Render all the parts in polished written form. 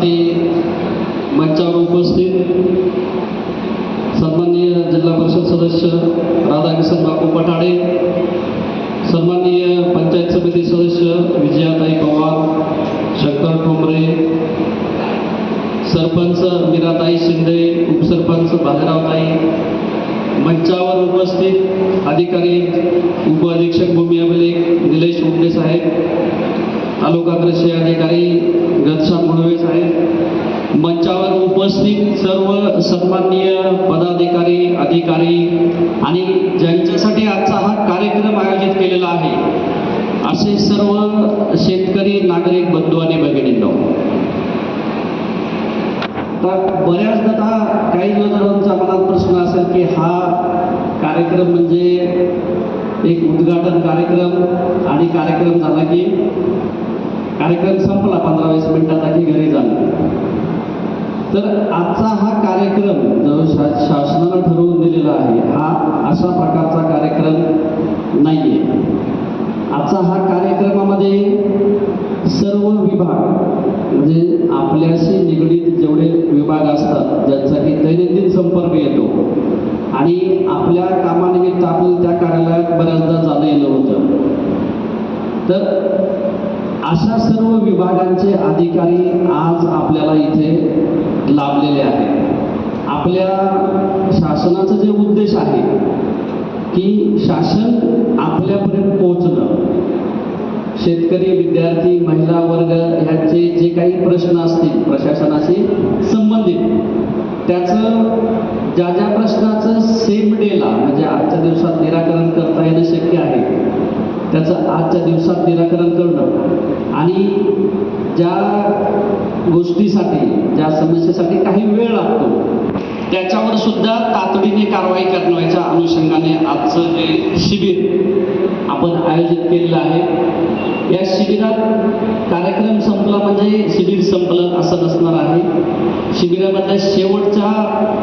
त्यासाठी मंचावर उपस्थित सन्माननीय जिल्हा परिषद सदस्य राधाकिशन बापू पठाडे, सन्माननीय पंचायत समिती सदस्य विजयाताई पवार, शंकर ठोंबरे, सरपंच मीराताई शिंदे, उपसरपंच बाजीरावताई, मंचावर उपस्थित अधिकारी उप अधीक्षक भूमी अभिलेख निलेश उंडे साहेब, तालुका कृषी अधिकारी घनश्याम मुळवे साहेब, मंचावर उपस्थित सर्व सन्माननीय पदाधिकारी अधिकारी आणि ज्यांच्यासाठी आजचा हा कार्यक्रम आयोजित केलेला आहे असे सर्व शेतकरी नागरिक बंधू आणि भगिनींनो, तर बऱ्याचदा काही जणांच्या मनात प्रश्न असेल की हा कार्यक्रम म्हणजे एक उद्घाटन कार्यक्रम आणि कार्यक्रम झाला की कार्यक्रम संपला 15-20 मिनिटात की घरी झाला. तर आजचा हा कार्यक्रम जो शासनानं ठरवून दिलेला आहे हा अशा प्रकारचा कार्यक्रम नाहीये. आजचा हा कार्यक्रमामध्ये सर्व विभाग म्हणजे आपल्याशी निगडीत जेवढे विभाग असतात ज्यांचा की दैनंदिन संपर्क येतो आणि आपल्या कामानिमित्त आपण त्या कार्यालयात बऱ्याचदा जाणं येणं होतं, तर अशा सर्व विभागांचे अधिकारी आज आपल्याला इथे लाभलेले आहेत. आपल्या शासनाचा जे उद्देश आहे की शासन आपल्यापर्यंत पोहोचणं, शेतकरी, विद्यार्थी, महिला वर्ग ह्यांचे जे काही प्रश्न असतील प्रशासनाशी संबंधित त्याचं ज्या प्रश्नाचं सेम डेला म्हणजे आजच्या दिवसात निराकरण करता येणं शक्य आहे त्याचं आजच्या दिवसात निराकरण करणं आणि ज्या गोष्टीसाठी ज्या समस्येसाठी काही वेळ लागतो त्याच्यावर सुद्धा तातडीने कारवाई करण्याच्या अनुषंगाने आजचं हे शिबिर आपण आयोजित केलेलं आहे. या शिबिरात कार्यक्रम संपला म्हणजे शिबिर संपलं असं नसणार आहे. शिबिरामधल्या शेवटच्या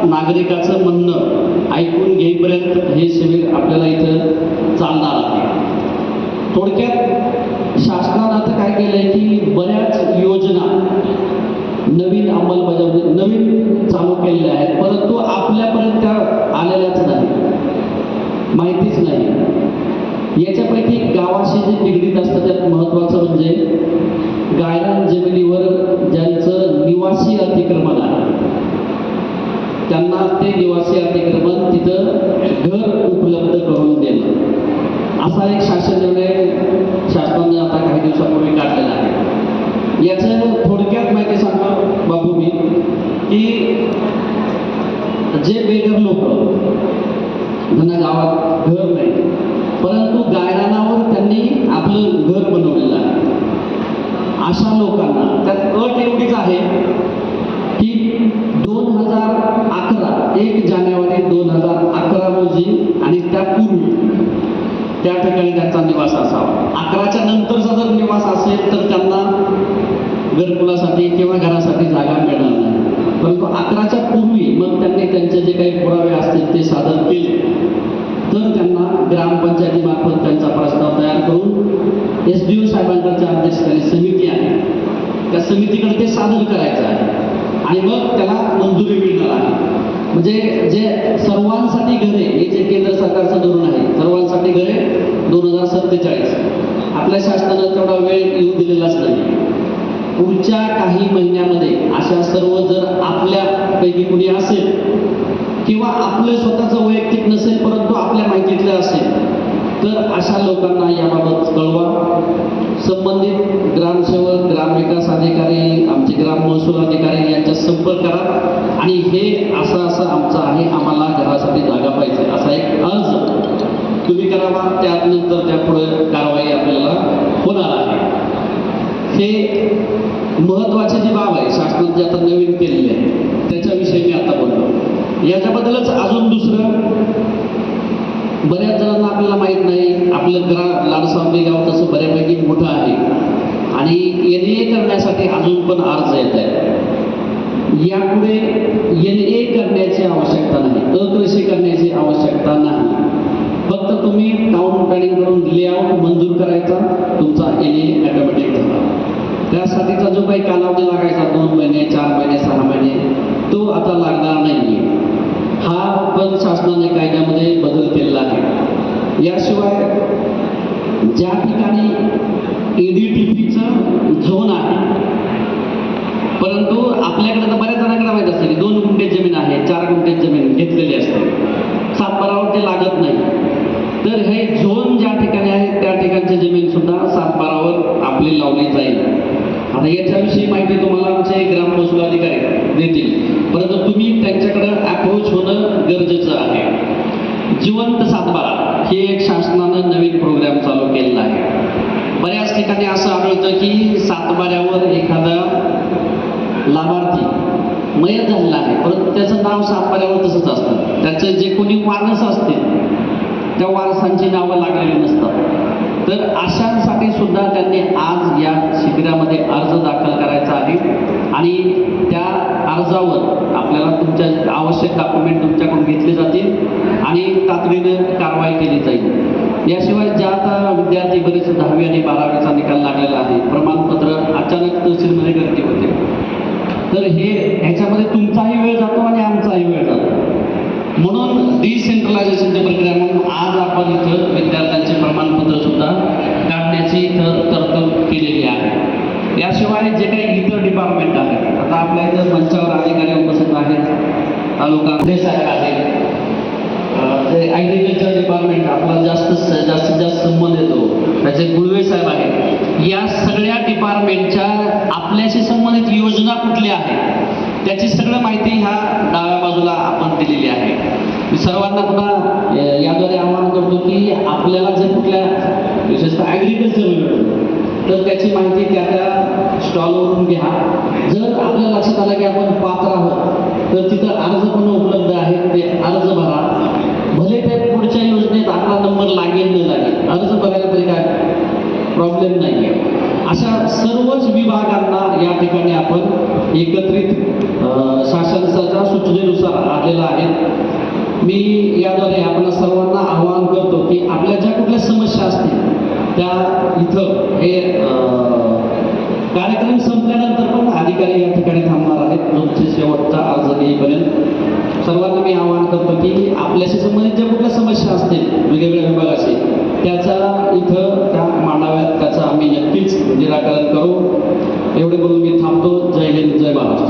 नागरिकाचं म्हणणं ऐकून घेईपर्यंत हे शिबिर आपल्याला इथं चालणार आहे. थोडक्यात शासनानं आता काय केलंय की बऱ्याच योजना नवीन अंमलबजावणी नवीन चालू केलेल्या आहेत, परंतु आपल्यापर्यंत त्या आलेल्याच नाही, माहितीच नाही. याच्यापैकी गावाशी जे निगडीत असतं त्यात महत्त्वाचं म्हणजे गायरान जमिनीवर ज्यांचं निवासी अतिक्रमण आहे त्यांना ते निवासी अतिक्रमण तिथं घर उपलब्ध करून देणं असा एक शासन निर्णय शासनाने आता काही दिवसापूर्वी काढलेला आहे. याचं थोडक्यात माहिती सांगतो बाबू मी की जे बेघर लोक त्यांना गावात घर नाही परंतु गायरानावर त्यांनी आपलं घर बनवलेलं आहे, अशा लोकांना त्यात अट एवढीच आहे की 2011 1 जानेवारी 2011 रोजी आणि त्यापूर्वी त्या ठिकाणी त्यांचा निवास असावा. 11च्या नंतरचा जर निवास असेल तर त्यांना घरकुलासाठी किंवा घरासाठी जागा मिळणार नाही, परंतु 11च्या पूर्वी मग त्यांनी त्यांचे जे काही पुरावे असतील ते सादर केले तर त्यांना ग्रामपंचायतीमार्फत त्यांचा प्रस्ताव तयार करून SDO साहेबांकडच्या अध्यक्षतेखाली समिती आहे त्या समितीकडे ते सादर करायचं आहे आणि मग त्याला मंजुरी मिळणार आहे. म्हणजे जे सर्वांसाठी घरे हे जे केंद्र सरकारचं धोरण आहे सर्वांसाठी घरे 2047 आपल्या शासनानं तेवढा वेळ येऊ दिलेलाच नाही. पुढच्या काही महिन्यामध्ये अशा सर्व जर आपल्यापैकी कुणी असेल किंवा आपलं स्वतःचं वैयक्तिक नसेल परंतु आपल्या माहितीतलं असेल तर अशा लोकांना याबाबत कळवा. संबंधित ग्रामसेवक, ग्रामविकास अधिकारी, आमचे ग्राम महसूल अधिकारी यांचा संपर्क करा आणि हे असं आमचं आहे, आम्हाला घरासाठी जागा पाहिजे असा एक अर्ज तुम्ही करावा. त्यानंतर त्यापुढे कारवाई आपल्याला होणार आहे. हे महत्त्वाची जी बाब आहे शासनाने जे आता नवीन केलेली आहे त्याच्याविषयी मी आता बोलतो. याच्याबद्दलच अजून दुसरं बऱ्याच जणांना आपल्याला माहीत नाही आपलं लाडसावंगी गाव तसं बऱ्यापैकी मोठं आहे आणि NA करण्यासाठी अजून पण अर्ज येत आहे. यापुढे NA करण्याची आवश्यकता नाही, अकृषी करण्याची आवश्यकता नाही. फक्त तुम्ही टाउन प्लॅनिंग करून लेआउट मंजूर करायचा, तुमचा NA ऑटोमॅटिक झाला. त्यासाठीचा जो काही कालावधी लागायचा 2 महिने 4 महिने 6 महिने तो आता लागणार नाही. हा पण शासनाने कायद्यामध्ये बदल केलेला आहे. याशिवाय ज्या ठिकाणी ADTPचं झोन आहे, परंतु आपल्याकडे तर बऱ्याच जणांकडे माहीत असते की 2 गुंठे जमीन आहे, 4 गुंठे जमीन घेतलेली असते, सातबारावर ते लागत नाही. तर हे झोन ज्या ठिकाणी आहे त्या ठिकाणची जमीन सुद्धा सातबारावर आपली लावली जाईल. आता याच्याविषयी माहिती तुम्हाला आमचे ग्राम महसूल अधिकारी देतील, परंतु तुम्ही त्यांच्याकडे अप्रोच होणं गरजेचं आहे. जिवंत सातबारा हे एक शासनानं नवीन प्रोग्राम चालू केलेला आहे. बऱ्याच ठिकाणी असं आढळतं की सातबाऱ्यावर एखादा लाभार्थी मयत झालेला आहे, परंतु त्याचं नाव सातबाऱ्यावर तसंच असतं. त्याचे जे कोणी वारस असतील त्या वारसांची नावं लागलेली नसतात. तर अशांसाठी सुद्धा त्यांनी आज या शिबिरामध्ये अर्ज दाखल करायचा आहे आणि त्या अर्जावर आपल्याला तुमच्या आवश्यक डॉक्युमेंट तुमच्याकडून घेतले जातील आणि तातडीनं कारवाई केली जाईल. याशिवाय ज्या आता विद्यार्थी बरेच 10वी आणि 12वीचा निकाल लागलेला आहे, प्रमाणपत्र अचानक तहसीलमध्ये गर्दी होते, तर ह्याच्यामध्ये तुमचाही वेळ जातो आणि आमचाही वेळ जातो. म्हणून डिसेंट्रलायझेशनची प्रक्रिया म्हणून आज आपण इथं विद्यार्थ्यांचे प्रमाणपत्र सुद्धा काढण्याची इथं तरतूद केलेली आहे. याशिवाय जे काही इतर डिपार्टमेंट आहेत, आता आपल्या इथं मंचावर अधिकारी उपस्थित आहेत, तालुका साहेब आहेत, जे ॲग्रिकल्चर डिपार्टमेंट आपला जास्तीत जास्त संबंध येतो त्याचे गुळवे साहेब आहेत. या सगळ्या डिपार्टमेंटच्या आपल्याशी संबंधित योजना कुठल्या आहेत त्याची सगळं माहिती ह्या डाव्या बाजूला आपण दिलेली आहे. मी सर्वांना पुन्हा याद्वारे आवाहन करतो की आपल्याला जर कुठल्या विशेषतः ॲग्रिकल्चर मिळतं तर त्याची माहिती त्या स्टॉलवरून घ्या. जर आपल्या लक्षात आलं की आपण पात्र आहोत तर तिथं अर्ज पण उपलब्ध आहेत, ते अर्ज भरा. भले ते पुढच्या योजनेत आपला नंबर लागेल न लागेल, अर्ज भरायला तरी काय प्रॉब्लेम नाही आहे. अशा सर्वच विभागांना या ठिकाणी आपण एकत्रित शासनाच्या सूचनेनुसार आलेला आहे. मी याद्वारे आपण सर्वांना आवाहन करतो की आपल्या ज्या कुठल्या समस्या असतील त्या इथं हे कार्यक्रम संपल्यानंतर पण अधिकारी या ठिकाणी थांबणार आहेत तुमचे शेवटचा अर्ज येईपर्यंत. सर्वांना मी आवाहन करतो की आपल्याशी संबंधित ज्या कुठल्या समस्या असतील वेगवेगळ्या विभागाचे त्याचा इथं त्या मांडाव्यात, त्याचं आम्ही नक्कीच निराकरण करू. एवढे बोलून मी थांबतो. जय हिंद, जय महाराष्ट्र.